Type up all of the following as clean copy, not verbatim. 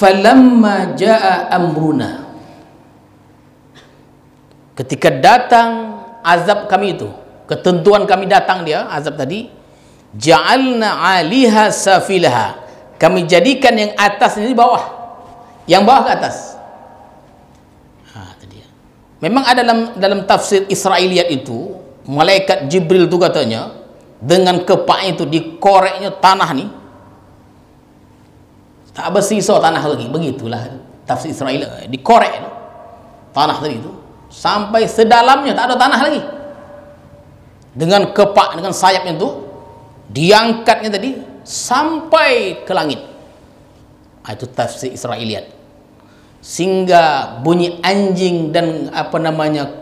falamma jaa amruna, ketika datang azab kami itu, ketentuan kami datang dia azab tadi, ja'alna 'aliha safilaha, kami jadikan yang atas ini bawah, yang bawah ke atas. Tadi. Memang ada dalam tafsir Israiliyat itu, malaikat Jibril itu katanya dengan kepaknya itu dikoreknya tanah nih, tak bersisa tanah lagi, begitulah tafsir Israel, dikorek tanah tadi itu sampai sedalamnya tak ada tanah lagi, dengan kepak, dengan sayapnya itu diangkatnya tadi sampai ke langit. Itu tafsir Israiliyat, sehingga bunyi anjing dan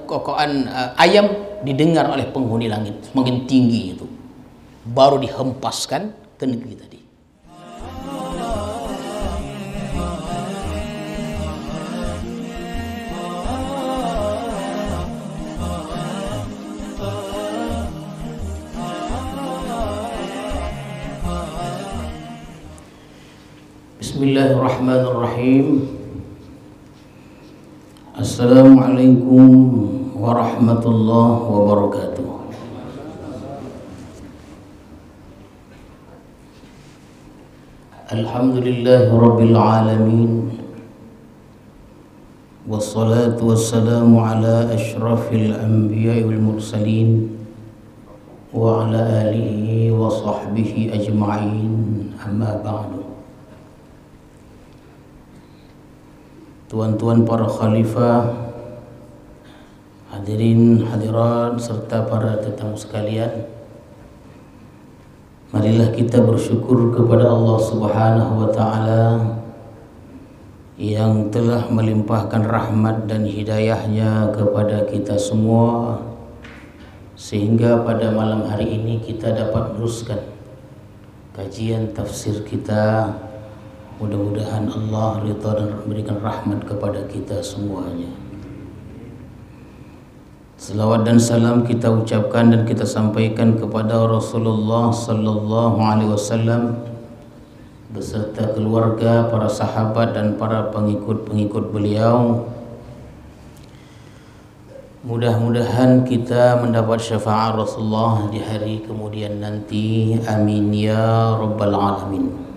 kokokan ayam didengar oleh penghuni langit, semakin tinggi itu baru dihempaskan ke negeri tadi. Bismillahirrahmanirrahim. Assalamualaikum warahmatullahi wabarakatuh. Alhamdulillahi rabbil alamin, wassalatu wassalamu ala ashrafil anbiya'i wal mursalin wa ala alihi wa sahbihi ajma'in, amma ba'du. Tuan-tuan para khalifah, hadirin hadirat serta para tetamu sekalian, marilah kita bersyukur kepada Allah Subhanahu wa taala yang telah melimpahkan rahmat dan hidayahnya kepada kita semua, sehingga pada malam hari ini kita dapat meneruskan kajian tafsir kita. Mudah-mudahan Allah ridha dan memberikan rahmat kepada kita semuanya. Selawat dan salam kita ucapkan dan kita sampaikan kepada Rasulullah sallallahu alaihi wasallam beserta keluarga, para sahabat dan para pengikut-pengikut beliau. Mudah-mudahan kita mendapat syafaat Rasulullah di hari kemudian nanti. Amin ya rabbal alamin.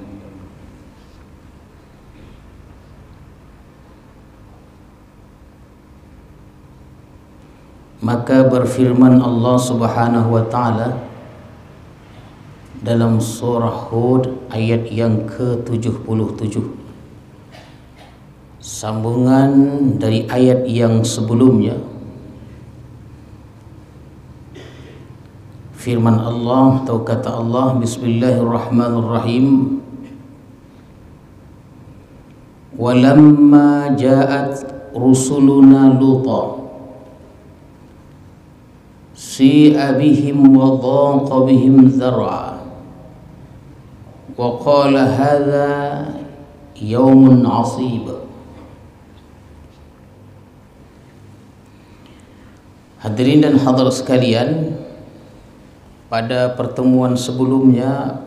Maka berfirman Allah Subhanahu wa taala dalam surah Hud ayat yang ke-77, sambungan dari ayat yang sebelumnya. Firman Allah atau kata Allah, bismillahirrahmanirrahim, walamma ja'at rusuluna luta si'a bihim wa dhaqa bihim zar'a wa qala hadha yawmun 'asib. Hadirin dan hadirat sekalian, pada pertemuan sebelumnya,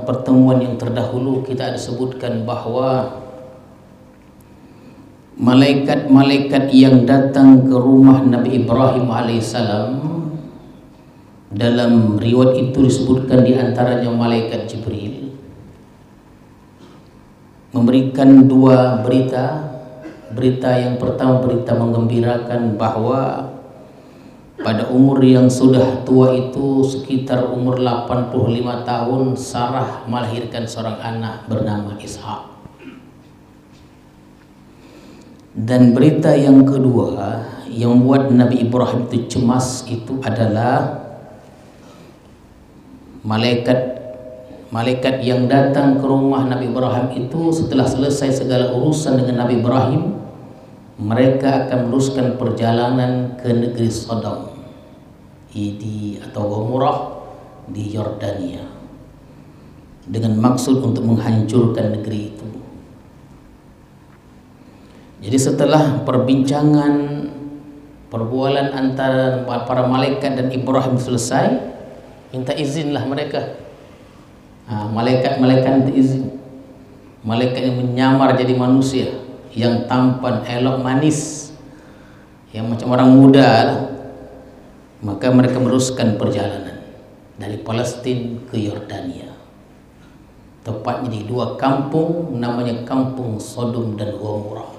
pertemuan yang terdahulu kita ada sebutkan bahwa malaikat-malaikat yang datang ke rumah Nabi Ibrahim alaihissalam, dalam riwayat itu disebutkan diantaranya malaikat Jibril, memberikan dua berita. Berita yang pertama, berita menggembirakan bahwa pada umur yang sudah tua itu, sekitar umur 85 tahun, Sarah melahirkan seorang anak bernama Ishak. Dan berita yang kedua yang membuat Nabi Ibrahim itu cemas itu adalah malaikat yang datang ke rumah Nabi Ibrahim itu setelah selesai segala urusan dengan Nabi Ibrahim, mereka akan meneruskan perjalanan ke negeri Sodom atau Gomorrah di Yordania dengan maksud untuk menghancurkan negeri itu. Jadi setelah perbincangan perbualan antara para malaikat dan Ibrahim selesai, minta izinlah mereka. Malaikat minta izin. malaikat yang menyamar jadi manusia, yang tampan, elok, manis, yang macam orang muda lah. Maka mereka meneruskan perjalanan dari Palestina ke Yordania, tepatnya di dua kampung, namanya kampung Sodom dan Gomorrah.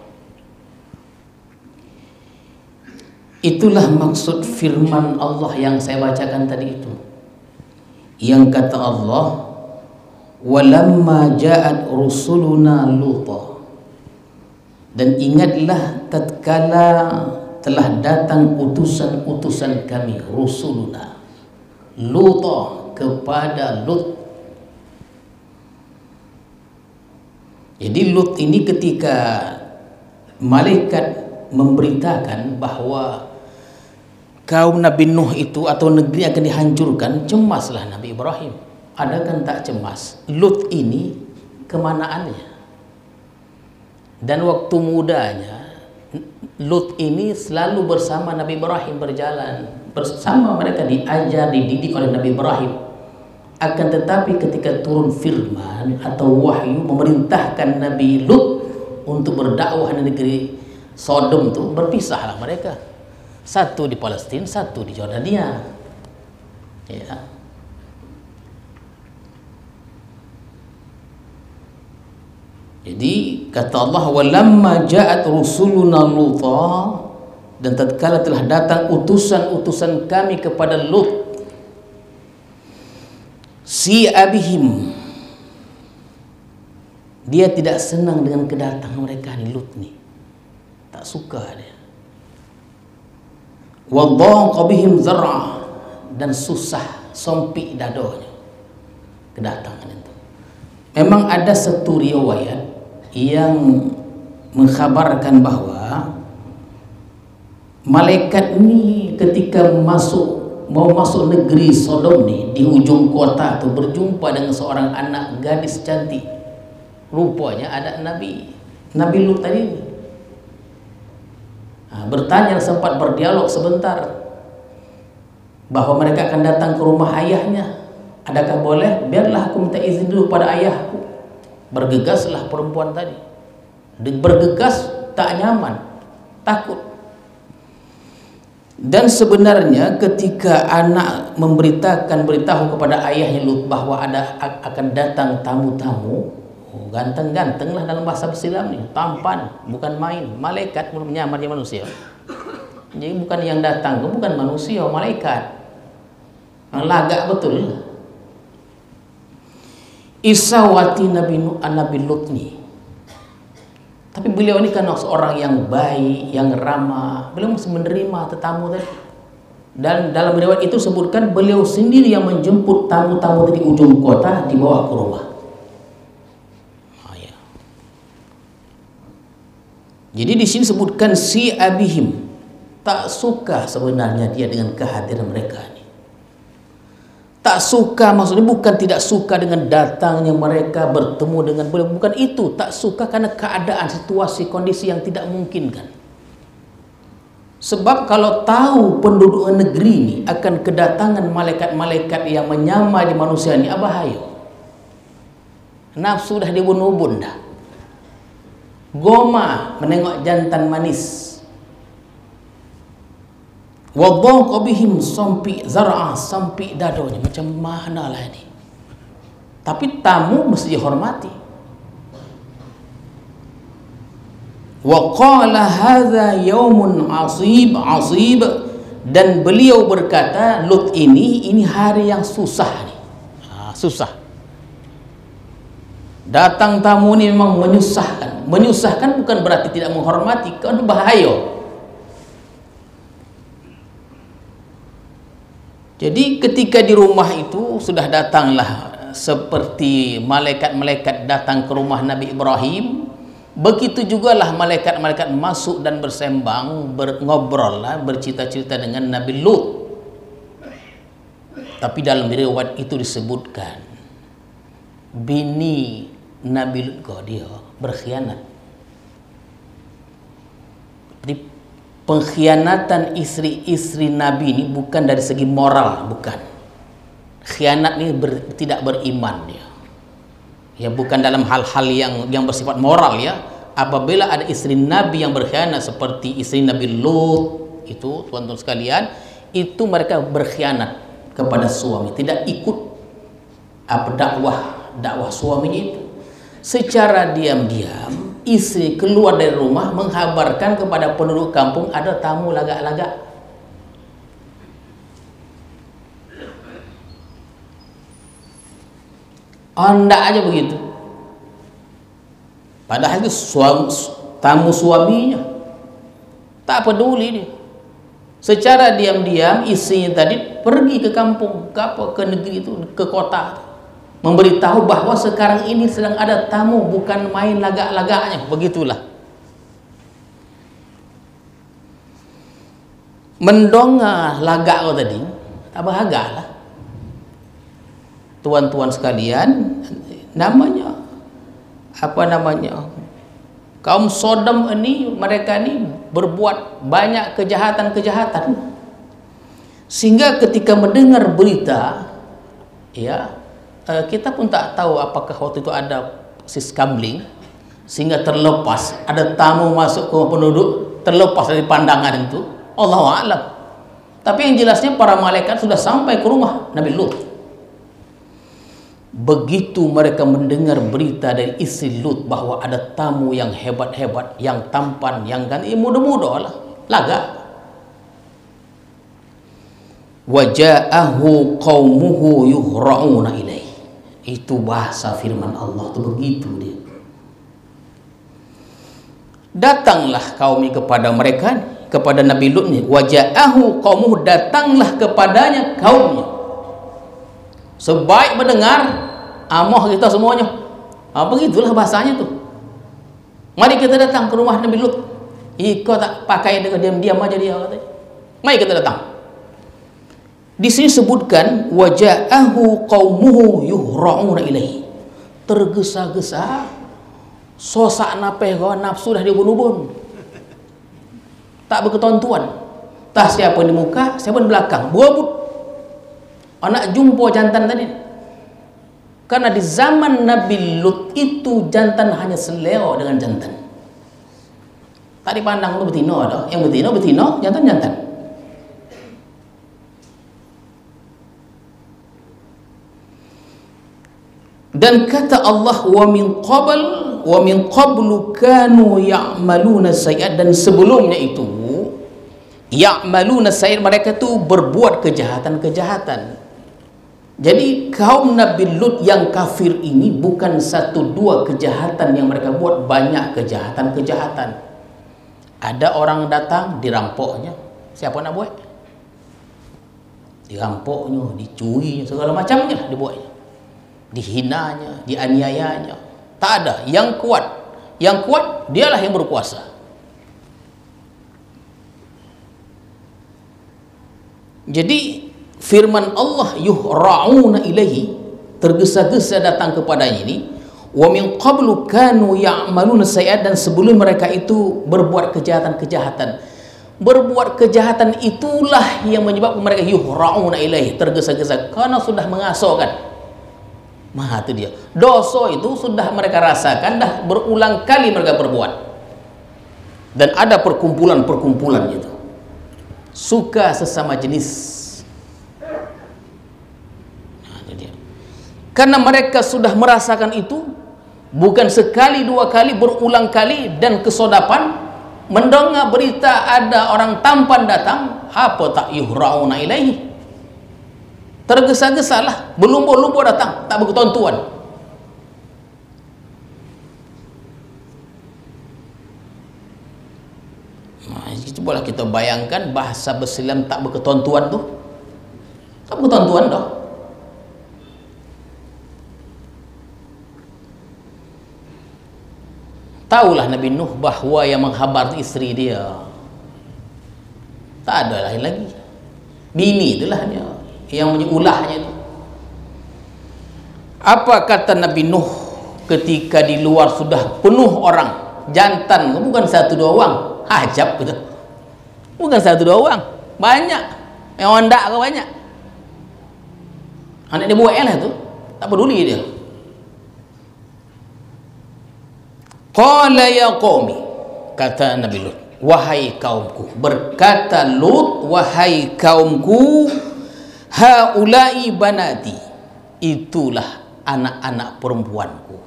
Itulah maksud firman Allah yang saya bacakan tadi itu, yang kata Allah, walamma ja'at rusuluna Luta, dan ingatlah tatkala telah datang utusan-utusan kami, rusuluna Luta, kepada Lut. Jadi Lut ini ketika malaikat memberitakan bahwa kaum Nabi Nuh itu atau negeri akan dihancurkan, cemaslah Nabi Ibrahim. Ada kan tak cemas? Lut ini kemanaannya? Dan waktu mudanya Lut ini selalu bersama Nabi Ibrahim, berjalan bersama mereka, diajar, dididik oleh Nabi Ibrahim. Akan tetapi ketika turun firman atau wahyu memerintahkan Nabi Lut untuk berdakwah di negeri Sodom itu, berpisahlah mereka. Satu di Palestina, satu di Jordania. Ya. Jadi kata Allah, walamma ja'at rusuluna Luta, dan tatkala telah datang utusan-utusan kami kepada Lut, si abihim, dia tidak senang dengan kedatangan mereka nih, Lut nih, tak suka dia. Wadhaqa bihim zar'a, dan susah, sompik dadonya kedatangan itu. Memang ada satu riwayat yang mengkhabarkan bahwa malaikat ini ketika mau masuk negeri Sodom nih, di ujung kota tuh berjumpa dengan seorang anak gadis cantik. Rupanya ada Nabi Lut tadi. Nah, bertanya, sempat berdialog sebentar bahwa mereka akan datang ke rumah ayahnya. Adakah boleh? Biarlah aku minta izin dulu pada ayahku. Bergegaslah perempuan tadi. Bergegas, tak nyaman, takut. Dan sebenarnya ketika anak beritahu kepada ayahnya Lut bahwa akan datang tamu-tamu, ganteng-ganteng lah dalam bahasa Islam nih, tampan, bukan main, malaikat menyamar dia manusia. Jadi bukan yang datang, bukan manusia, malaikat. Lagak betul. Isawati Nabi Lut nih. Tapi beliau ini kan seorang yang baik, yang ramah. Beliau masih menerima tetamu tadi. Dan dalam riwayat itu sebutkan beliau sendiri yang menjemput tamu-tamu dari ujung kota, dibawa ke rumah. Jadi di sini sebutkan si abihim, tak suka sebenarnya dia dengan kehadiran mereka ini. Tak suka, maksudnya bukan tidak suka dengan datangnya mereka bertemu dengan beliau, bukan itu. Tak suka karena keadaan, situasi, kondisi yang tidak memungkinkan. Sebab kalau tahu penduduk negeri ini akan kedatangan malaikat-malaikat yang menyamar di manusia ini, bahaya. Nafsu dah dibun-ubun dah. Goma menengok jantan manis. Wadhaqa bihim, sampai zar'a, sampai dadonya. Macam mana lah ini. Tapi tamu mesti dihormati. Wa qala hadza yaumun asib, dan beliau berkata, Lut ini hari yang susah nih. Susah. Datang tamu ini memang menyusahkan. Menyusahkan bukan berarti tidak menghormati, kan bahaya. Jadi ketika di rumah itu sudah datanglah seperti malaikat-malaikat datang ke rumah Nabi Ibrahim, begitu jugalah malaikat-malaikat masuk dan bersembang, ngobrol lah, bercita-cita dengan Nabi Lut. Tapi dalam riwayat itu disebutkan bini Nabi Lut dia berkhianat. Jadi pengkhianatan istri-istri Nabi ini bukan dari segi moral, bukan. Khianat ini tidak beriman dia. Ya, bukan dalam hal-hal yang bersifat moral ya. Apabila ada istri Nabi yang berkhianat seperti istri Nabi Lut, itu tuan-tuan sekalian, itu mereka berkhianat kepada suami, tidak ikut dakwah suaminya itu. Secara diam-diam istri keluar dari rumah menghabarkan kepada penduduk kampung ada tamu lagak-lagak. Anda aja begitu. Padahal itu tamu suaminya, tak peduli dia. Secara diam-diam istrinya tadi pergi ke kampung, ke negeri itu, ke kota, memberitahu bahwa sekarang ini sedang ada tamu, bukan main lagak-lagaknya. Begitulah. Mendongah lagak kau tadi, tak bahagia lah. Tuan-tuan sekalian, kaum Sodom ini, mereka ini berbuat banyak kejahatan-kejahatan, sehingga ketika mendengar berita ya, kita pun tak tahu apakah waktu itu ada siskamling sehingga terlepas, ada tamu masuk ke penduduk, terlepas dari pandangan itu, Allahu a'lam. Tapi yang jelasnya para malaikat sudah sampai ke rumah Nabi Lut. Begitu mereka mendengar berita dari istri Lut bahwa ada tamu yang hebat-hebat, yang tampan, yang ganteng, muda-muda lah, laga. Waja'ahu qaumuhu yuhra'una ilaih. Itu bahasa firman Allah itu begitu dia. Datanglah kaumnya kepada mereka, kepada Nabi Lut ni. Waja'ahu qaumuhu, datanglah kepadanya kaumnya. Sebaik mendengar amah kita semuanya. Begitulah bahasanya tuh. Mari kita datang ke rumah Nabi Lut. Kau tak pakai dengan diam-diam aja dia katanya. Mari kita datang. Di sini sebutkan waja'ahu qaumuhu yuhra'una ilaihi. Tergesa-gesa, sosak napeh kau, nafsu dah dibun-bun. Tak berketentuan. Tak siapa di muka, siapa di belakang. Berebut. Anak jumpa jantan tadi. Karena di zaman Nabi Lut itu jantan hanya seleo dengan jantan. Tak dipandang itu betina dah. Yang betina, jantan. Dan kata Allah, wa min qablu kanu ya'maluna sayyi'at, dan sebelumnya itu ya'maluna sayyi'at, mereka tu berbuat kejahatan-kejahatan. Jadi kaum Nabi Lut yang kafir ini bukan satu dua kejahatan yang mereka buat, banyak kejahatan-kejahatan. Ada orang datang, dirampoknya. Siapa nak buat? Dirampoknya, dicurinya, segala macamnya lah dibuatnya. Dihinanya, dianiayanya. Tak ada yang kuat. Yang kuat dialah yang berkuasa. Jadi firman Allah yuhra'una ilaihi, tergesa-gesa datang kepadanya ini. Wa min qablu kanu ya'maluna sayyi'at, dan sebelum mereka itu berbuat kejahatan-kejahatan. Berbuat kejahatan itulah yang menyebabkan mereka yuhra'una ilaihi, tergesa-gesa karena sudah mengasahkan. Maha itu dia. Dosa itu sudah mereka rasakan, dah berulang kali mereka berbuat. Dan ada perkumpulan-perkumpulan itu. Suka sesama jenis. Karena mereka sudah merasakan itu, bukan sekali dua kali, berulang kali, dan kesodapan mendengar berita ada orang tampan datang, apa tak yuhra'una ilaihi, tergesa-gesalah, berlumba-lumba datang, tak berketentuan. Cobalah kita bayangkan bahasa berselam tak berketentuan tu, tak berketentuan dah. Taulah Nabi Nuh bahawa yang menghabar isteri dia tak ada lain lagi, bini itulah dia yang menyulahnya itu. Apa kata Nabi Nuh ketika di luar sudah penuh orang, jantan, bukan satu dua orang, ajab gitu, bukan satu dua orang, banyak, yang ondak ke banyak. Anak dia buat lah tu, tak peduli dia. Qala ya qaumi, kata Nabi Lut, wahai kaumku. Berkata Lut, wahai kaumku, haulai banati, itulah anak-anak perempuanku.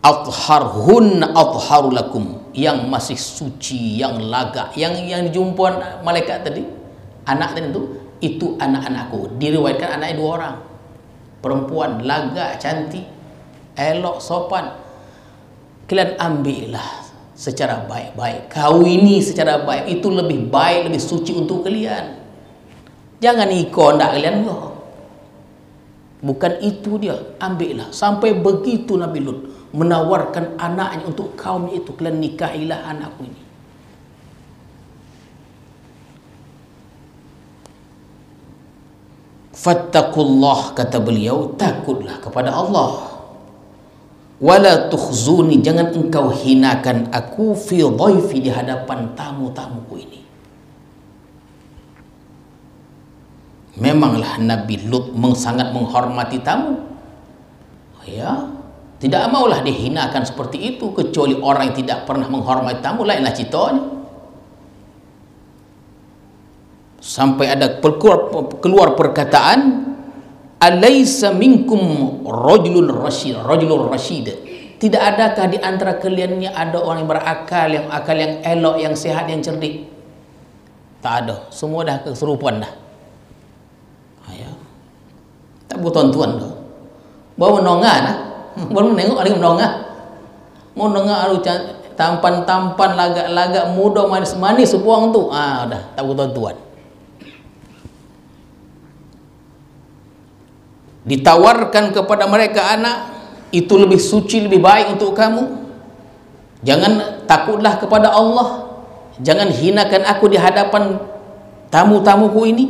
Atharhun atharu lakum, yang masih suci, yang laga, yang dijumpa malaikat tadi, anak tadi itu anak-anakku. Diriwayatkan anaknya 2 orang, perempuan, laga, cantik, elok, sopan. Kalian ambillah secara baik-baik, kawini secara baik, itu lebih baik, lebih suci untuk kalian. Jangan ikut ndak kalian kok. Bukan itu dia, ambillah. Sampai begitu Nabi Lut menawarkan anaknya untuk kaumnya itu, kalian nikahilah anakku ini. Fattaqullah, kata beliau, takutlah kepada Allah. Wala tukhzuni, jangan engkau hinakan aku, fi dhaifi, di hadapan tamu-tamuku ini. Memanglah Nabi Lut sangat menghormati tamu, ya, tidak maulah dihinakan seperti itu, kecuali orang yang tidak pernah menghormati tamu, lainlah citanya. Sampai ada keluar perkataan, alaysa minkum rajulun rasyid, tidak adakah di antara kalian ini ada orang yang berakal, yang akal yang elok, yang sehat, yang cerdik? Tak ada, semua dah keserupan dah. Ya. Tak butuh tuan dah. Bawa menongah nah. Baru menengok ada menongah. Mau nongah alu tampan-tampan, lagak-lagak, muda, manis-manis sepuang tu. Dah tak butuh tuan. Ditawarkan kepada mereka anak, itu lebih suci, lebih baik untuk kamu. Jangan takutlah kepada Allah, jangan hinakan aku di hadapan tamu-tamuku ini.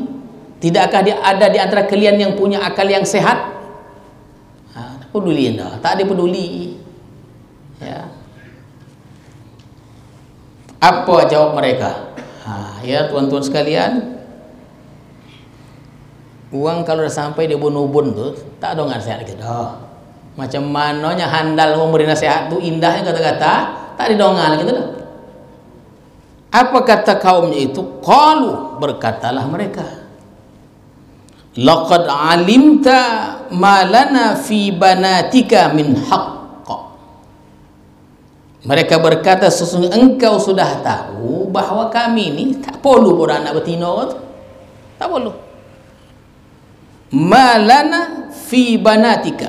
Tidakkah dia ada di antara kalian yang punya akal yang sehat? Tak peduli dah, tak ada peduli. Ya. Apa jawab mereka? Ya tuan-tuan sekalian, uang kalau dah sampai dia bunubun tu, tak ada nasihat gitu dah. Macam mananya handal memberi nasihat tu, indahnya kata-kata, tak didongal gitu dah. Apa kata kaumnya itu? Qalu, berkatalah mereka, laqad alimta ma lana fi banatika min haqq. Mereka berkata, sesungguhnya engkau sudah tahu bahawa kami ni tak perlu anak betina tu. Tak perlu. Malana fi banatika,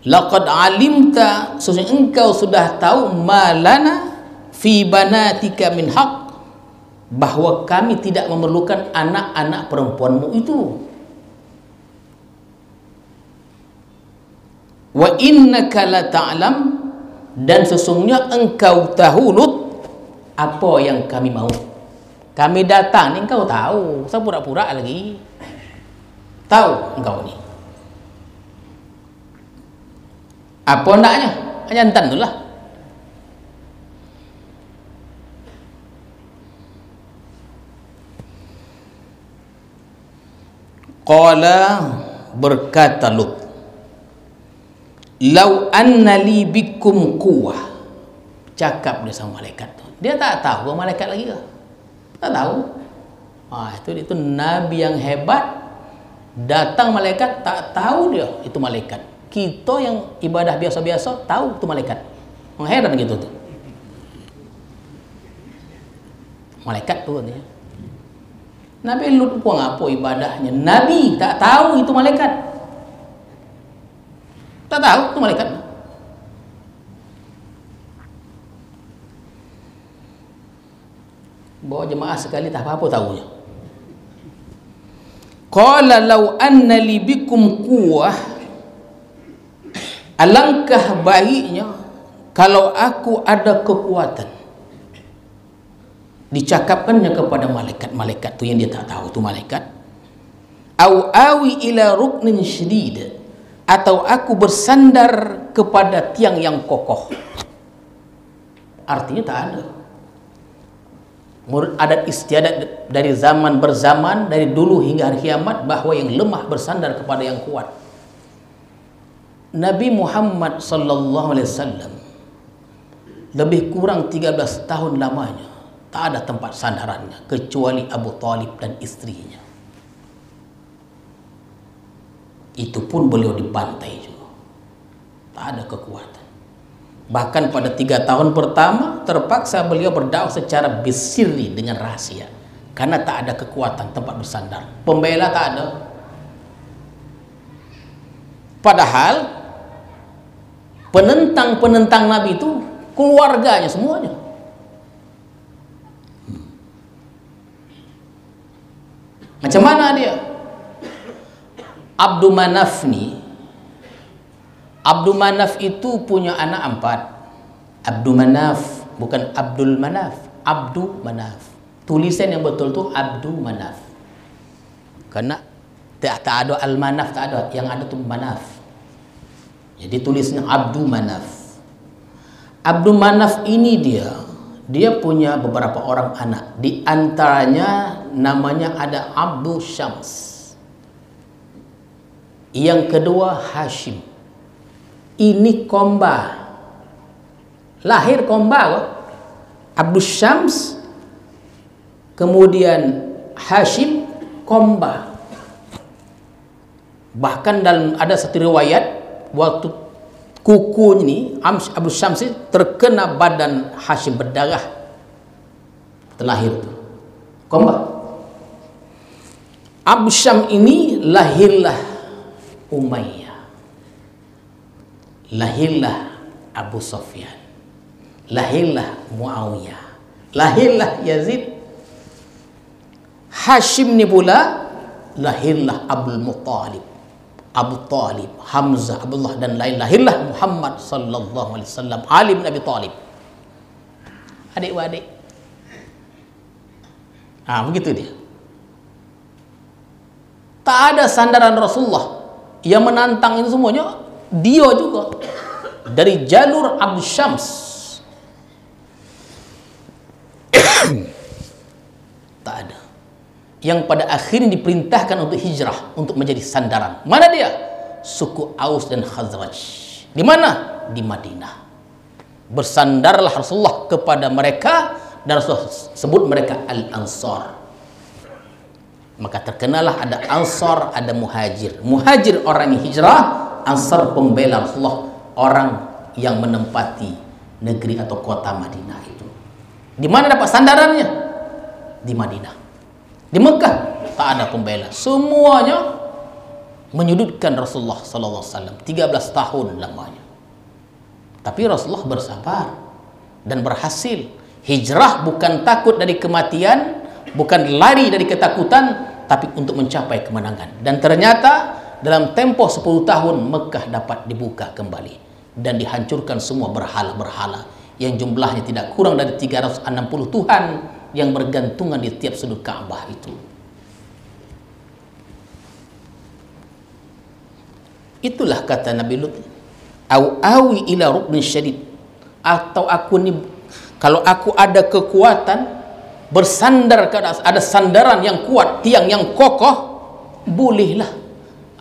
laqad alimta, sesungguhnya engkau sudah tahu, malana fi banatika min haq, bahwa kami tidak memerlukan anak-anak perempuanmu itu. Wa innaka la ta'lam, dan sesungguhnya engkau tahu Lut apa yang kami mau. Kami datang ni engkau tahu, saya pura-pura lagi. Tahu engkau ni apa ndaknya, jantan tu lah. Qala, berkata Lut, lau anna li bikum quwwah, cakap dia sama malaikat tu. Dia tak tahu malaikat lagi ke? Tak tahu. Itu nabi yang hebat. Datang malaikat, tak tahu dia itu malaikat. Kita yang ibadah biasa-biasa tahu itu malaikat. Heran gitu tuh. Malaikat tu katanya. Nabi Lut pun apa ibadahnya? Nabi tak tahu itu malaikat. Tak tahu itu malaikat. Bawa jemaah sekali tak apa-apa tahunya. Qala law anna li bikum quwwah, alangkah baiknya kalau aku ada kekuatan. Dicakapkannya kepada malaikat tu yang dia tak tahu tu malaikat. Au awi ila ruknin syadid, atau aku bersandar kepada tiang yang kokoh. Artinya tak ada. Menurut adat istiadat dari zaman berzaman, dari dulu hingga hari kiamat, bahawa yang lemah bersandar kepada yang kuat. Nabi Muhammad sallallahu alaihi wasallam lebih kurang 13 tahun lamanya tak ada tempat sandarannya kecuali Abu Talib dan istrinya. Itu pun beliau dibantai juga, tak ada kekuatan. Bahkan pada 3 tahun pertama terpaksa beliau berdakwah secara bersiri dengan rahasia karena tak ada kekuatan tempat bersandar, pembela tak ada. Padahal penentang Nabi itu keluarganya semuanya. Macam mana dia? Abdul Manaf nih, Abdul Manaf itu punya anak 4. Abdul Manaf, bukan Abdul Manaf, Abdul Manaf. Tulisan yang betul tu Abdul Manaf. Karena tak ada Al-Manaf, tak ada, yang ada tu Manaf. Jadi tulisnya Abdul Manaf. Abdul Manaf ini dia punya beberapa orang anak. Di antaranya namanya ada Abdul Syams. Yang kedua Hashim. Ini komba, lahir komba kok. Abdul Syams, kemudian Hashim, komba. Bahkan dalam ada satu riwayat, waktu kuku ini Abdul Syams terkena badan Hashim berdarah terlahir itu komba. Abdul Syams ini lahirlah Umayyah, lahirlah Abu Sufyan, lahirlah Muawiyah, lahirlah Yazid. Hashim ni pula lahirlah Abdul Muttalib, Abu Talib, Hamzah, Abdullah dan lain. Lahirlah Muhammad sallallahu alaihi wasallam, Ali bin Abi Talib. Adik-adik. Begitu dia. Tak ada sandaran Rasulullah yang menantang itu semuanya, dia juga dari jalur Abdul Syams. Tak ada. Yang pada akhirnya diperintahkan untuk hijrah, untuk menjadi sandaran. Mana dia? Suku Aus dan Khazraj. Di mana? Di Madinah. Bersandarlah Rasulullah kepada mereka dan Rasulullah sebut mereka Al-Ansar. Maka terkenalah ada Ansar, ada Muhajir. Muhajir orang yang hijrah, Ansar pembela Rasulullah, orang yang menempati negeri atau kota Madinah itu. Di mana dapat sandarannya? Di Madinah. Di Mekah tak ada pembela. Semuanya menyudutkan Rasulullah sallallahu alaihi wasallam 13 tahun lamanya. Tapi Rasulullah bersabar dan berhasil. Hijrah bukan takut dari kematian, bukan lari dari ketakutan, tapi untuk mencapai kemenangan. Dan ternyata dalam tempoh 10 tahun Mekah dapat dibuka kembali dan dihancurkan semua berhala-berhala yang jumlahnya tidak kurang dari 360 Tuhan yang bergantungan di tiap sudut Ka'bah itu. Itulah kata Nabi Lut, au awi ila ruknin syadid, atau aku ni kalau aku ada kekuatan bersandar ke atas, ada sandaran yang kuat, tiang yang kokoh, bolehlah.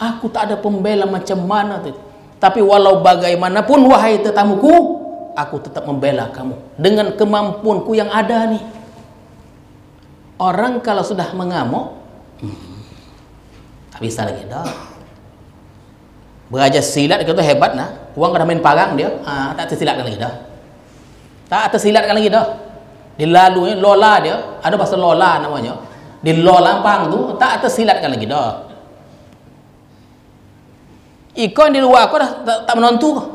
Aku tak ada pembela macam mana tu. Tapi walau bagaimanapun wahai tetamuku, aku tetap membela kamu dengan kemampuanku yang ada nih. Orang kalau sudah mengamuk, tak bisa lagi dah. Belajar silat itu hebat nah. Uang kena main parang dia, tak tersilatkan lagi dah. Tak tersilatkan lagi dah. Dilalui lola dia, ada bahasa lola namanya. Di lola pang tu tak tersilatkan lagi dah. Ikon di luar aku dah tak menonton.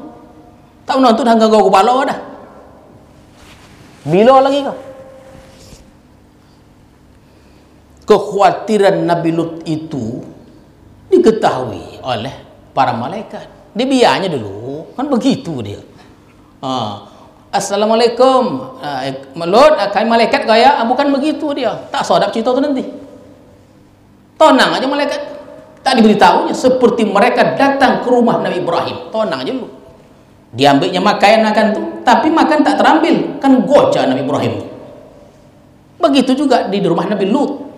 Tak menonton dah ganggu kepala dah. Bila lagi kau? Kekhawatiran Nabi Lut itu diketahui oleh para malaikat. Dia biarnya dulu, kan begitu dia. Assalamualaikum, Lut, kami malaikat gaya, bukan begitu dia. Tak sodap cerita tu nanti. Tonang aja malaikat. Tak diberitahunya. Seperti mereka datang ke rumah Nabi Ibrahim. Tonang aja dulu. Diambilnya makan makan tu, tapi makan tak terambil. Kan goca Nabi Ibrahim. Begitu juga di rumah Nabi Lut.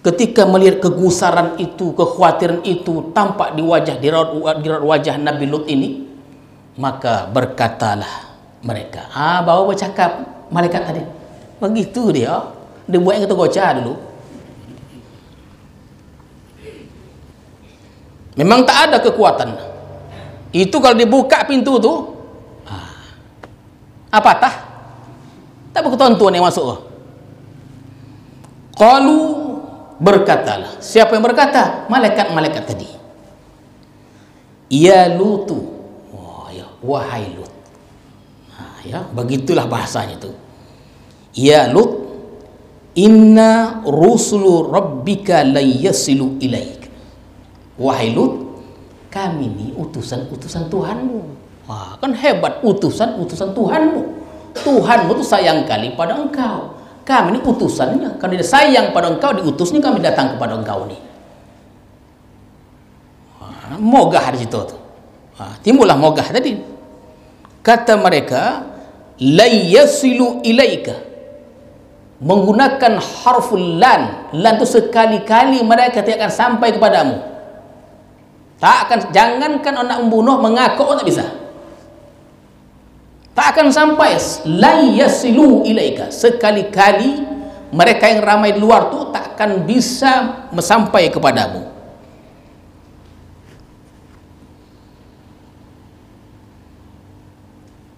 Ketika melihat kegusaran itu, kekhawatiran itu tampak di raut wajah Nabi Lut ini, maka berkatalah mereka. Baru bercakap malaikat tadi. Begitu dia. Dia buat yang kita gocah dulu. Memang tak ada kekuatan. Itu kalau dibuka pintu tu, apa tah? Tak berketentuan yang masuk. Qalu, berkatalah. Siapa yang berkata? Malaikat-malaikat tadi. Ya Lutu. Oh ya, wahai Lut. Ya, begitulah bahasanya itu. Ya Lut, inna rusulu rabbika layasilu ilaik. Wahai Lut, kami ini utusan-utusan Tuhanmu. Wah, kan hebat utusan-utusan Tuhanmu. Tuhanmu itu sayang kali pada engkau. Kami ini utusannya. Kalau dia sayang pada engkau, diutusnya kami datang kepada engkau ini. Mogah di situ tuh. Timbullah mogah tadi. Kata mereka, layasilu ilaika, menggunakan harful lan. Lan itu sekali-kali mereka tidak akan sampai kepadamu. Tak akan, jangankan nak membunuh, mengaku tak bisa. Tak akan sampai. Layasilu ilaika, sekali-kali mereka yang ramai di luar tu tak akan bisa sampai kepadamu.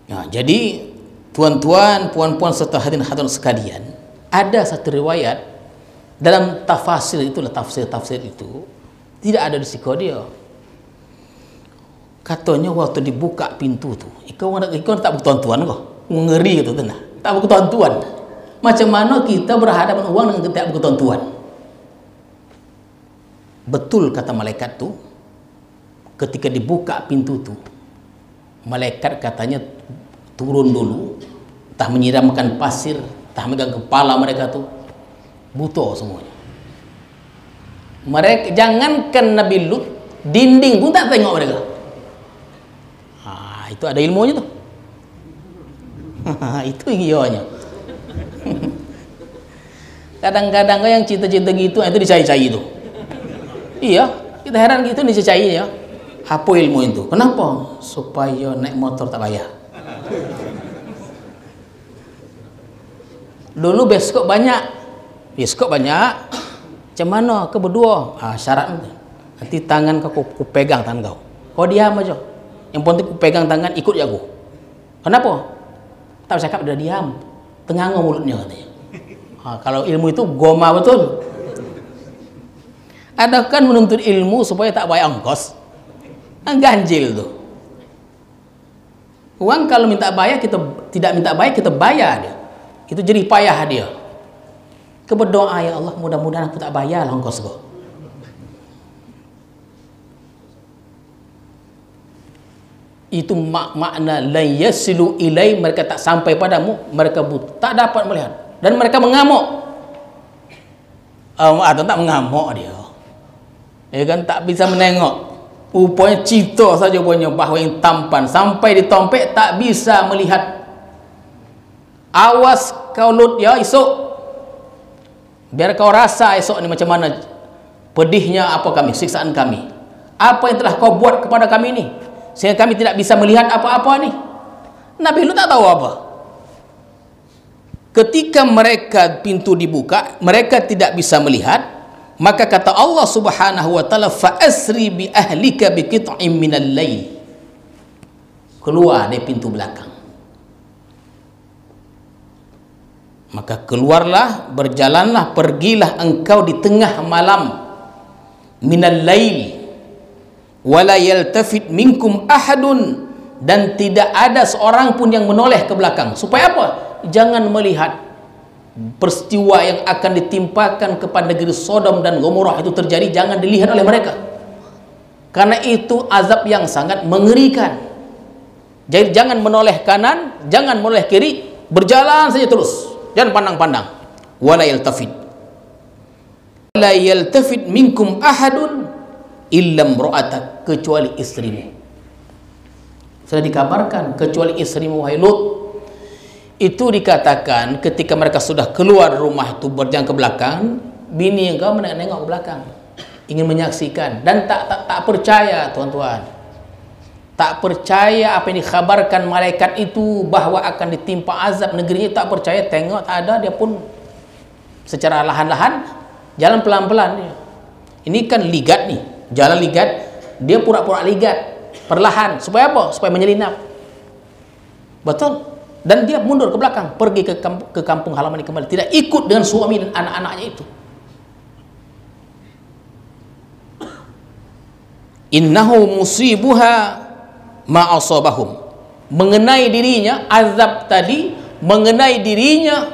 Nah, jadi tuan-tuan, puan-puan serta hadirin-hadirin sekalian, ada satu riwayat dalam tafsir itulah, tafsir itu tidak ada risiko dia. Katanya waktu dibuka pintu tu, ikau tak bertuan-tuan kau, ngeri gitu tu nah. Tak bertuan-tuan. Macam mana kita berhadapan uang dengan tidak bertuan-tuan? Betul kata malaikat tu, ketika dibuka pintu tu, malaikat katanya turun dulu, entah menyiramkan pasir, entah megang kepala mereka tu, buta semuanya. Mereka, jangankan Nabi Lut, dinding pun tak tengok mereka. Itu ada ilmunya tu. Itu ianya. Kadang-kadang yang cinta-cinta gitu, itu dicari-cari tu. Iya, kita heran gitu dicari ya. Apa ilmu itu? Kenapa? Supaya naik motor tak bayar. Dulu beskop banyak. Macam mana ke berdua? Syarat nanti tangan kau pegang tangan kau. Kau diam aja. Yang penting ku pegang tangan, ikut aku. Kenapa? Tak bercakap, dia diam. Tenganga mulutnya katanya. Kalau ilmu itu goma betul. Ada kan menuntut ilmu supaya tak bayar ongkos. Ganjil tu. Uang kalau minta bayar, kita tidak minta bayar, kita bayar dia. Itu jerih payah dia. Berdoa, ya Allah, mudah-mudahan aku tak bayar ongkos kau. Itu makna la yasilu ilai, mereka tak sampai padamu, mereka tak dapat melihat, dan mereka mengamuk. Atau tak mengamuk dia. Ya kan, tak bisa menengok. Rupanya cita saja punya bahawa yang tampan, sampai ditompek tak bisa melihat. Awas kau Lut ya esok. Biar kau rasa esok ni macam mana pedihnya apa kami, siksaan kami. Apa yang telah kau buat kepada kami ni, sehingga kami tidak bisa melihat apa-apa ni. Nabi Lut tak tahu apa. Ketika mereka pintu dibuka, mereka tidak bisa melihat, maka kata Allah Subhanahu wa taala, fa asri bi ahlika bi qit'in minal lail. Keluar dari pintu belakang. Maka keluarlah, berjalanlah, pergilah engkau di tengah malam, minal lail, wala yaltafit minkum ahadun, dan tidak ada seorang pun yang menoleh ke belakang. Supaya apa? Jangan melihat peristiwa yang akan ditimpakan kepada negeri Sodom dan Gomorrah itu terjadi, jangan dilihat oleh mereka, karena itu azab yang sangat mengerikan. Jadi jangan menoleh kanan, jangan menoleh kiri, berjalan saja terus, jangan pandang-pandang. Wala yaltafit, wala yaltafit minkum ahadun illam ra'atak, kecuali istrimu. Sudah dikabarkan, kecuali istrimu wahai Lut. Itu dikatakan ketika mereka sudah keluar rumah itu, berjalan ke belakang, bini engkau menengok ke belakang, ingin menyaksikan, dan tak percaya tuan-tuan. tak percaya apa yang dikhabarkan malaikat itu bahwa akan ditimpa azab negerinya, tak percaya. Tengok tak ada, dia pun secara lahan-lahan jalan pelan-pelan dia. Ini kan ligat nih, jalan ligat, dia pura-pura ligat perlahan, supaya apa? Supaya menyelinap. Betul. Dan dia mundur ke belakang, pergi ke kampung halaman kembali, tidak ikut dengan suami dan anak-anaknya itu. Innahu musibuha ma asabahum, mengenai dirinya azab tadi, mengenai dirinya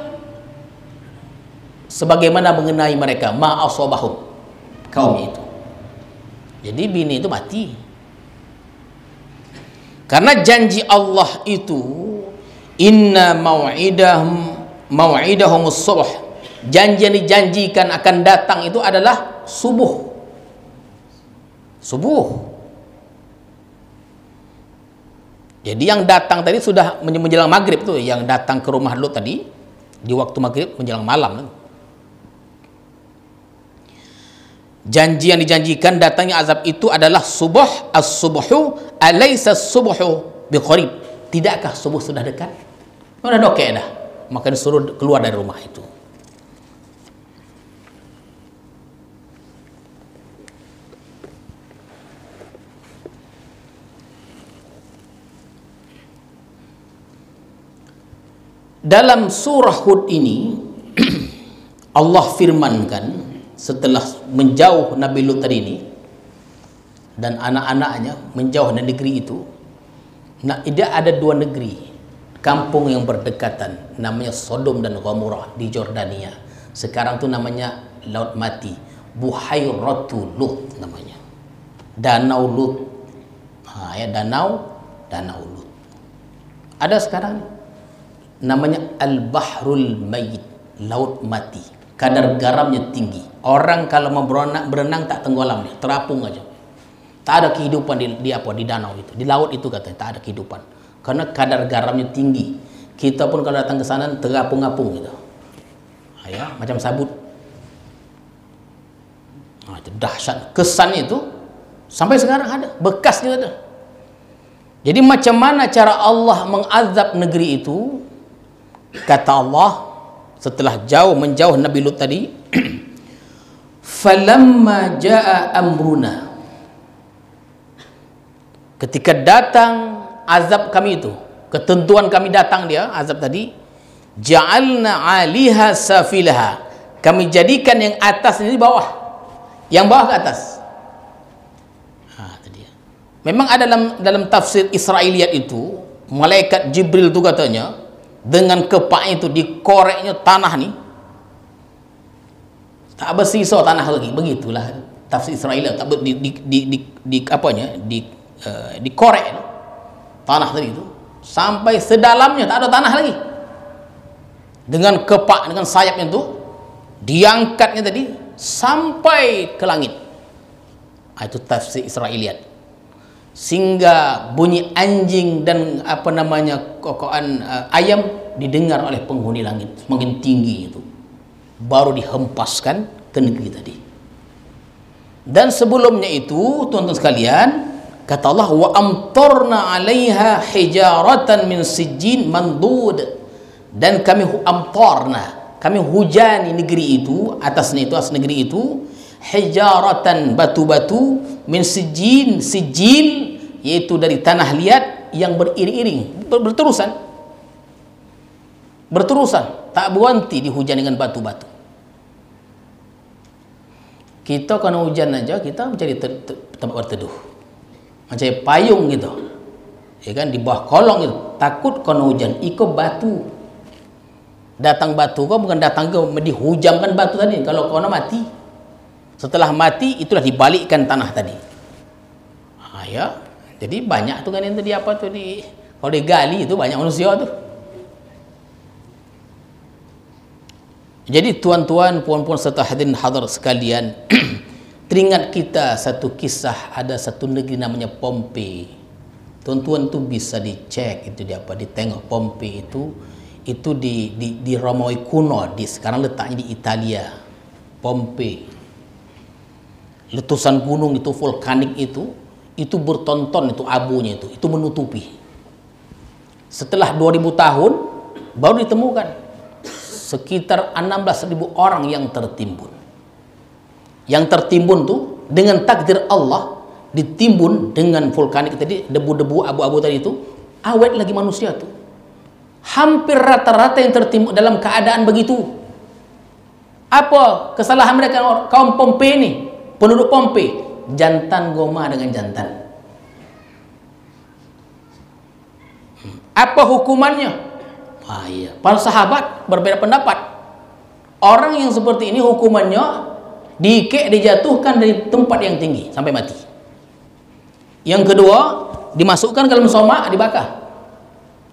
sebagaimana mengenai mereka, ma asabahum, kaum itu. Jadi bini itu mati karena janji Allah itu, inna mau'idahumus subh, janji yang dijanjikan akan datang itu adalah subuh. Jadi yang datang tadi sudah menjelang maghrib tuh, yang datang ke rumah Lut tadi di waktu maghrib menjelang malam. Janji yang dijanjikan datangnya azab itu adalah subuh. As-subuhu alaysa as-subuhu biqarib, tidakkah subuh sudah dekat? Sudah dokek dah, maka disuruh keluar dari rumah itu. Dalam surah Hud ini Allah firmankan setelah menjauh Nabi Lut tadi ini dan anak-anaknya menjauh dari negeri itu. Nah, dia ada dua negeri, kampung yang berdekatan, namanya Sodom dan Gomorrah di Jordania. Sekarang tuh namanya Laut Mati, Buhairatu Lut namanya, Danau Lut. Ya, Danau Lut. Ada sekarang namanya Al-Bahrul Mayyit, Laut Mati. Kadar garamnya tinggi. Orang kalau mau berenang tak tenggelam dia, terapung aja. Tak ada kehidupan di danau itu, di laut itu katanya tak ada kehidupan. Karena kadar garamnya tinggi. Kita pun kalau datang ke sana terapung-apung gitu. Ya, macam sabut. Itu dahsyat. Kesan itu sampai sekarang ada, bekasnya ada. Jadi macam mana cara Allah mengazab negeri itu? Kata Allah setelah menjauh Nabi Lut tadi, falamma jaa amruna, ketika datang azab kami itu, ketentuan kami datang dia azab tadi, ja'alna 'aliha safilaha, kami jadikan yang atas ini di bawah, yang bawah ke atas. Tadi. Memang ada dalam tafsir Israiliyat itu, malaikat Jibril itu katanya dengan kepak itu dikoreknya tanah nih, tak bersisa tanah lagi. Begitulah tafsir Israel, tak dikorek tanah tadi itu sampai sedalamnya tak ada tanah lagi. Dengan kepak, dengan sayapnya itu diangkatnya tadi sampai ke langit. Itu tafsir Israiliyat. Sehingga bunyi anjing dan kokokan ayam didengar oleh penghuni langit, semakin tinggi itu, baru dihempaskan ke negeri tadi. Dan sebelumnya itu, tuan-tuan sekalian, kata Allah, wa amtarna 'alaiha hijaratan min sijjin mandud, dan kami kami hujani negeri itu, atas negeri itu, hijaratan, batu-batu, min sijil, yaitu dari tanah liat yang beriring-iring, berterusan, tak berhenti dihujan dengan batu-batu. Kita kena hujan aja, kita mencari tempat berteduh, mencari payung gitu, ya kan, di bawah kolong itu. Takut kena hujan, ikut batu, datang batu, kau bukan datang ke dihujamkan batu tadi. Kalau kau mati, setelah mati itulah dibalikkan tanah tadi. Ya, jadi banyak tuh kan yang tadi kalau digali itu banyak manusia tuh. Jadi tuan-tuan, puan-puan serta hadirin hadar sekalian, teringat kita satu kisah, ada satu negeri namanya Pompei. Tuan-tuan tuh bisa dicek itu ditengok Pompei itu di Romawi kuno, sekarang letaknya di Italia. Pompei, letusan gunung itu, vulkanik itu bertonton, itu abunya itu menutupi. Setelah 2000 tahun baru ditemukan sekitar 16.000 orang yang tertimbun. Yang tertimbun tuh dengan takdir Allah, ditimbun dengan vulkanik tadi, debu-debu abu-abu tadi itu, awet lagi manusia tuh. Hampir rata-rata yang tertimbun dalam keadaan begitu. Apa kesalahan mereka kaum Pompei ini, penduduk Pompei? Jantan goma dengan jantan. Apa hukumannya? Iya. Para sahabat berbeda pendapat. Orang yang seperti ini hukumannya dijatuhkan dari tempat yang tinggi sampai mati. Yang kedua, dimasukkan ke dalam soma, dibakar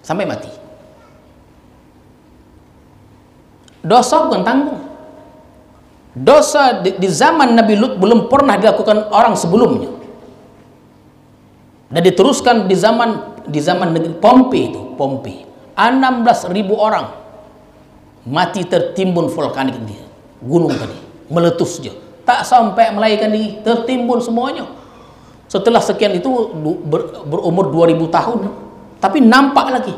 sampai mati. Dosa bukan tanggung. Dosa di zaman Nabi Lut belum pernah dilakukan orang sebelumnya. Dan diteruskan di zaman negeri Pompei itu, Pompei. 16.000 orang mati tertimbun vulkanik dia, gunung tadi, meletus je. Tak sampai melahirkan diri, tertimbun semuanya. Setelah sekian itu berumur 2000 tahun, tapi nampak lagi.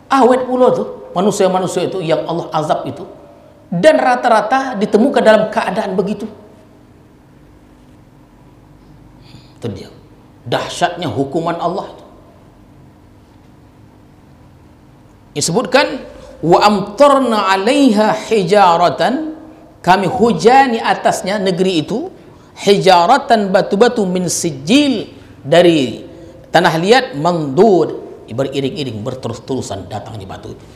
Awet pula tuh manusia-manusia itu yang Allah azab itu. Dan rata-rata ditemukan dalam keadaan begitu. Itu dia. Dahsyatnya hukuman Allah itu. Disebutkan wa amtarna 'alaiha hijaratan, kami hujani atasnya negeri itu hijaratan, batu-batu min sijil, dari tanah liat, mandud, beriring-iring, berterus-terusan datangnya batu itu.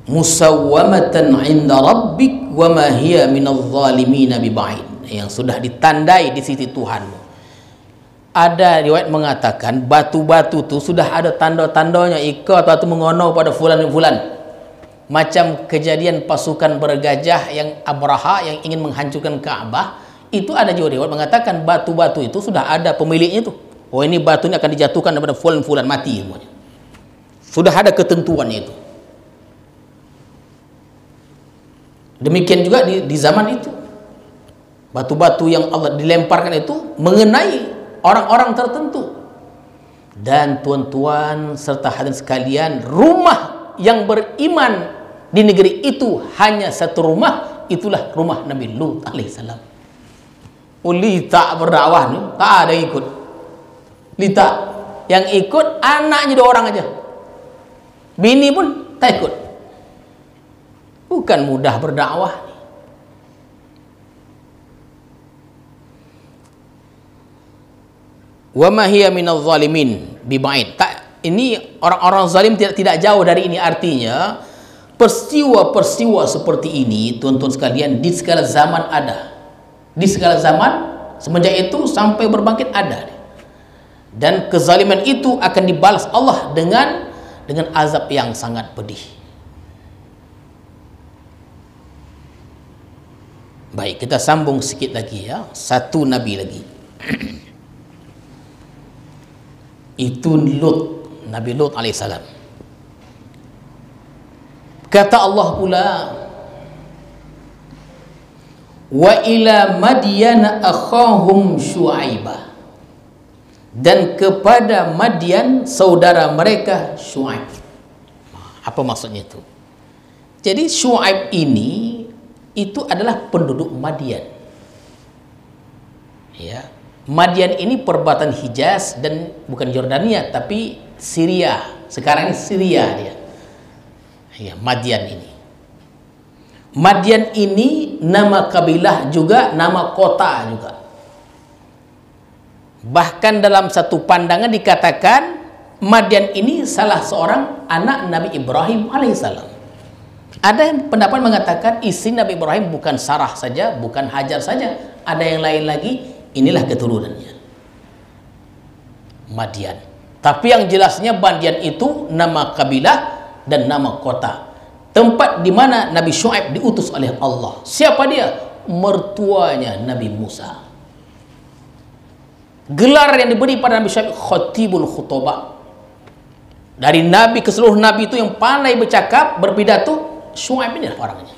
Musawwamatan 'inda rabbik wa ma hiya minadh dhalimin biba'id, yang sudah ditandai di sisi Tuhanmu. Ada riwayat mengatakan batu-batu itu sudah ada tanda-tandanya, ika atau mengono pada fulan-fulan. Macam kejadian pasukan bergajah yang Abraha yang ingin menghancurkan Ka'bah, itu ada juga riwayat mengatakan batu-batu itu sudah ada pemiliknya itu. Oh, ini batu ini akan dijatuhkan kepada fulan-fulan, mati semuanya. Sudah ada ketentuannya itu. Demikian juga di zaman itu. Batu-batu yang Allah dilemparkan itu mengenai orang-orang tertentu. Dan tuan-tuan serta hadirin sekalian, rumah yang beriman di negeri itu hanya satu rumah, itulah rumah Nabi Lut alaihissalam. Lita berdakwah nih, tak ada yang ikut. Lita yang ikut anaknya 2 orang aja. Bini pun tak ikut. Bukan mudah berdakwah. Wa ma hiya minadh dhalimin biba'id. Ini orang-orang zalim tidak jauh dari ini. Artinya peristiwa-peristiwa seperti ini, tuan-tuan sekalian, di segala zaman ada. Di segala zaman semenjak itu sampai berbangkit ada. Dan kezaliman itu akan dibalas Allah dengan azab yang sangat pedih. Baik, kita sambung sikit lagi ya. Satu nabi lagi. Itu Lut, Nabi Lut alaihissalam. Kata Allah pula, wa ila Madyan akhahum Syuaibah, dan kepada Madian saudara mereka Syuaib. Apa maksudnya itu? Jadi Syuaib ini itu adalah penduduk Madian. Ya, Madian ini perbatasan Hijaz dan bukan Yordania tapi Syria. Sekarang ini Syria dia. Ya, Madian ini. Madian ini nama kabilah juga, nama kota juga. Bahkan dalam satu pandangan dikatakan Madian ini salah seorang anak Nabi Ibrahim alaihissalam. Ada yang pendapat mengatakan istri Nabi Ibrahim bukan Sarah saja, bukan Hajar saja, ada yang lain lagi. Inilah keturunannya, Madian. Tapi yang jelasnya Madian itu nama kabilah dan nama kota, tempat di mana Nabi Syuaib diutus oleh Allah. Siapa dia? Mertuanya Nabi Musa. Gelar yang diberi pada Nabi Syuaib Khatibul Khutobah. Dari nabi ke seluruh nabi itu yang pandai bercakap, berpidato, Syuaib ini orangnya.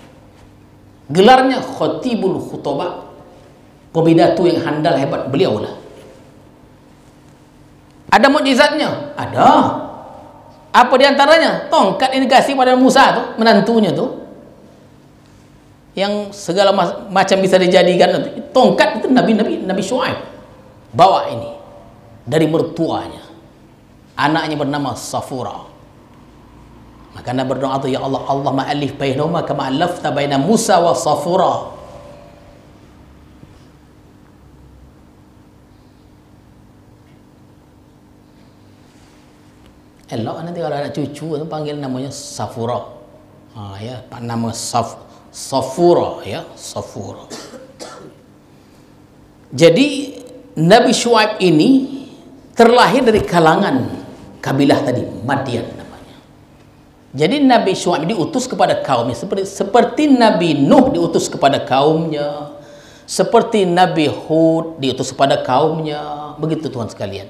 Gelarnya khatibul khutbah, pemidatu yang handal hebat, beliau lah. Ada mukjizatnya? Ada. Apa di antaranya? Tongkat ini dikasih pada Musa tuh, menantunya tuh, yang segala macam bisa dijadikan. Tongkat itu Nabi Syuaib bawa ini dari mertuanya, anaknya bernama Safura. Maka Nabi berdoa tu, ya Allah, Allah ma'alif bainahuma kama alafta baina Musa wa Safura. Elok nanti kalau ada cucu itu panggil namanya Safura. Ya, nama Safura, ya, Safura. Jadi Nabi Syuaib ini terlahir dari kalangan kabilah tadi, Madian namanya. Jadi Nabi Syuaib diutus kepada kaumnya seperti Nabi Nuh diutus kepada kaumnya, seperti Nabi Hud diutus kepada kaumnya. Begitu Tuhan sekalian.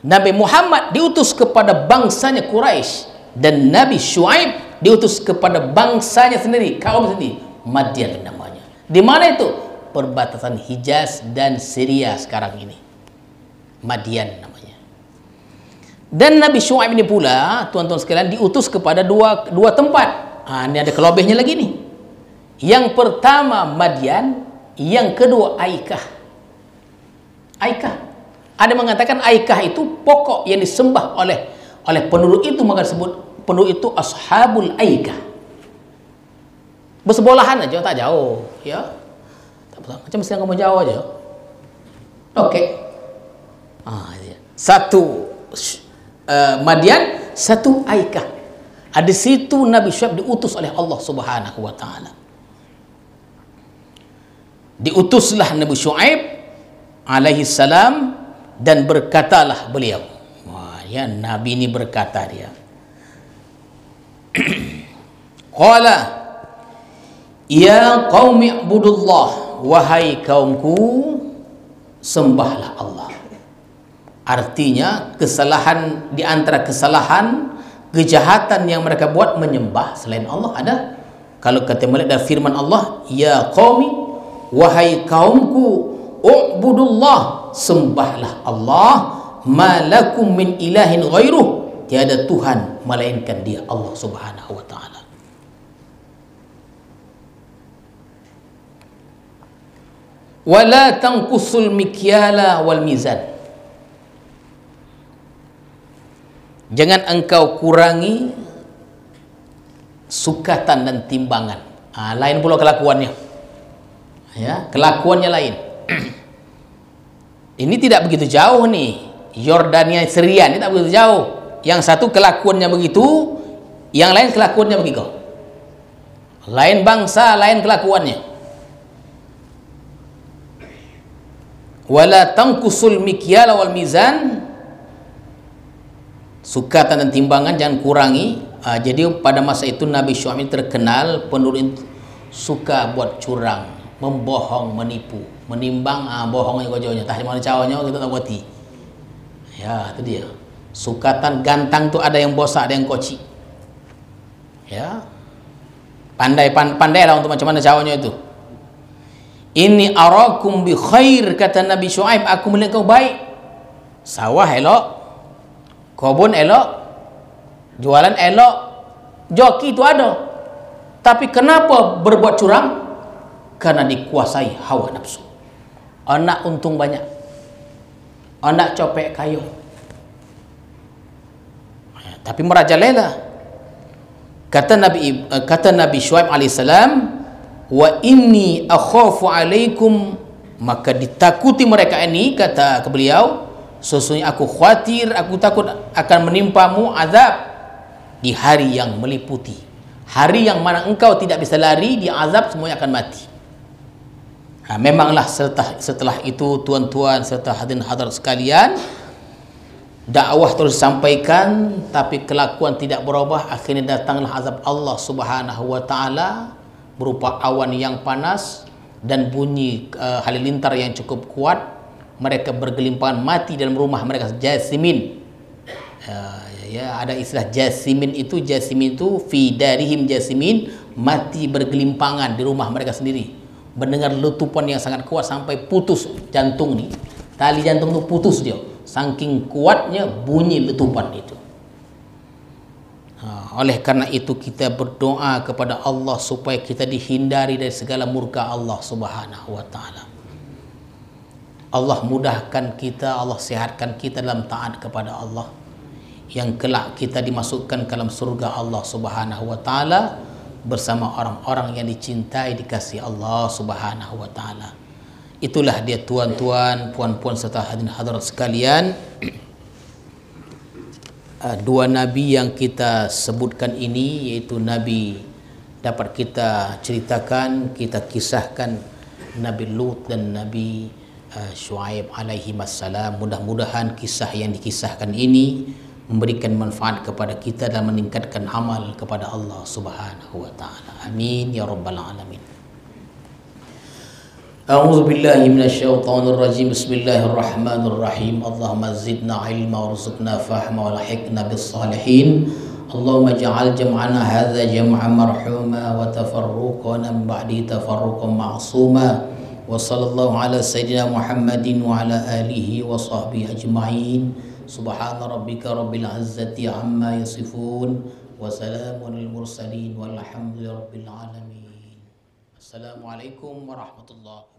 Nabi Muhammad diutus kepada bangsanya Quraisy, dan Nabi Syuaib diutus kepada bangsanya sendiri, kaum sendiri, Madian namanya. Di mana itu? Perbatasan Hijaz dan Syria sekarang ini, Madian namanya. Dan Nabi Syuaib ini pula, tuan-tuan sekalian, diutus kepada dua tempat. Ini ada kelebihnya lagi nih. Yang pertama Madian, yang kedua Aikah. Aikah. Ada mengatakan Aikah itu pokok yang disembah oleh penduduk itu, maka disebut penduduk itu Ashabul Aikah. Bersebolahan aja, tak jauh, ya. Macam mesti ngomong jauh aja. Oke. Satu Madian, satu Aikah. Ada situ Nabi Syuaib diutus oleh Allah Subhanahu wa taala. Diutuslah Nabi Syuaib alaihi salam, dan berkatalah beliau. Ya, Nabi ini berkata dia. Qala ya qaumi ibudullah, wahai kaumku, sembahlah Allah. Artinya kesalahan, di antara kesalahan kejahatan yang mereka buat menyembah selain Allah ada. Kalau kita melihat dari firman Allah, ya qaumi, wahai kaumku, ubudullah, sembahlah Allah, malakum min ilahin ghairuh, tiada Tuhan melainkan Dia, Allah Subhanahu wa taala. Wala tanqusul mikyala wal mizan, jangan engkau kurangi sukatan dan timbangan. Lain pula kelakuannya, ya, kelakuannya lain. Ini tidak begitu jauh nih, Yordania Syria ini tak begitu jauh. Yang satu kelakuannya begitu, yang lain kelakuannya begitu. Lain bangsa, lain kelakuannya. Wala tanqusul mikyala wal mizan, sukatan dan timbangan jangan kurangi. Jadi pada masa itu Nabi Syuaib terkenal penduduk suka buat curang, membohong, menipu, menimbang, bohongnya kojonya, tak mana cawanya kita tak buati. Ya, itu dia. Sukatan gantang tu ada yang bosak, ada yang koci. Ya. Pandai lah untuk macam mana cawanya itu. Ini arakum bi khair, kata Nabi Syuaib, aku melihat kau baik. Sawah elok, kebun elok, jualan elok, joki itu ada. Tapi kenapa berbuat curang? Karena dikuasai hawa nafsu. Anak untung banyak, anak copek kayu, tapi merajalela. Kata Nabi Syuaib alaihissalam, wa inni akhafu alaikum, maka ditakuti mereka ini, kata beliau, sesungguhnya aku khawatir, aku takut akan menimpamu azab di hari yang meliputi, hari yang mana engkau tidak bisa lari, di azab semuanya akan mati. Memanglah setelah itu tuan-tuan serta hadirin hadirat sekalian, dakwah terus disampaikan, tapi kelakuan tidak berubah. Akhirnya datanglah azab Allah Subhanahu wa taala berupa awan yang panas dan bunyi halilintar yang cukup kuat. Mereka bergelimpangan mati dalam rumah mereka, jasimin. Ya, ada istilah jasimin itu fi darihim jasimin, mati bergelimpangan di rumah mereka sendiri, mendengar letupan yang sangat kuat sampai putus jantung nih, tali jantung itu putus dia, saking kuatnya bunyi letupan itu. Oleh karena itu kita berdoa kepada Allah supaya kita dihindari dari segala murka Allah Subhanahu wa taala. Allah mudahkan kita, Allah sehatkan kita dalam taat kepada Allah, yang kelak kita dimasukkan ke dalam surga Allah Subhanahu wa taala bersama orang-orang yang dicintai, dikasihi Allah Subhanahu wa taala. Itulah dia tuan-tuan, puan-puan serta hadirin hadirat sekalian, dua nabi yang kita sebutkan ini, yaitu nabi dapat kita ceritakan, kita kisahkan, Nabi Lut dan Nabi Syuaib alaihi wassalam. Mudah-mudahan kisah yang dikisahkan ini memberikan manfaat kepada kita dan meningkatkan amal kepada Allah Subhanahu wa taala. Amin ya rabbal alamin. A'udzu billahi minasyaitonir rajim. Bismillahirrahmanirrahim. Allahumma zidna ilma warzuqna fahma walhiqna bis salihin. Allahumma ja'al jam'ana hadza jam'an marhuma wa tafarruqana min ba'di tafarruqan ma'suma. Wa sallallahu ala sayyidina Muhammadin wa ala alihi wa sahbihi ajma'in. Subhana rabbika rabbil izzati amma yasifun wa salamun al mursalin walhamdulillahi rabbil alamin. Assalamualaikum warahmatullahi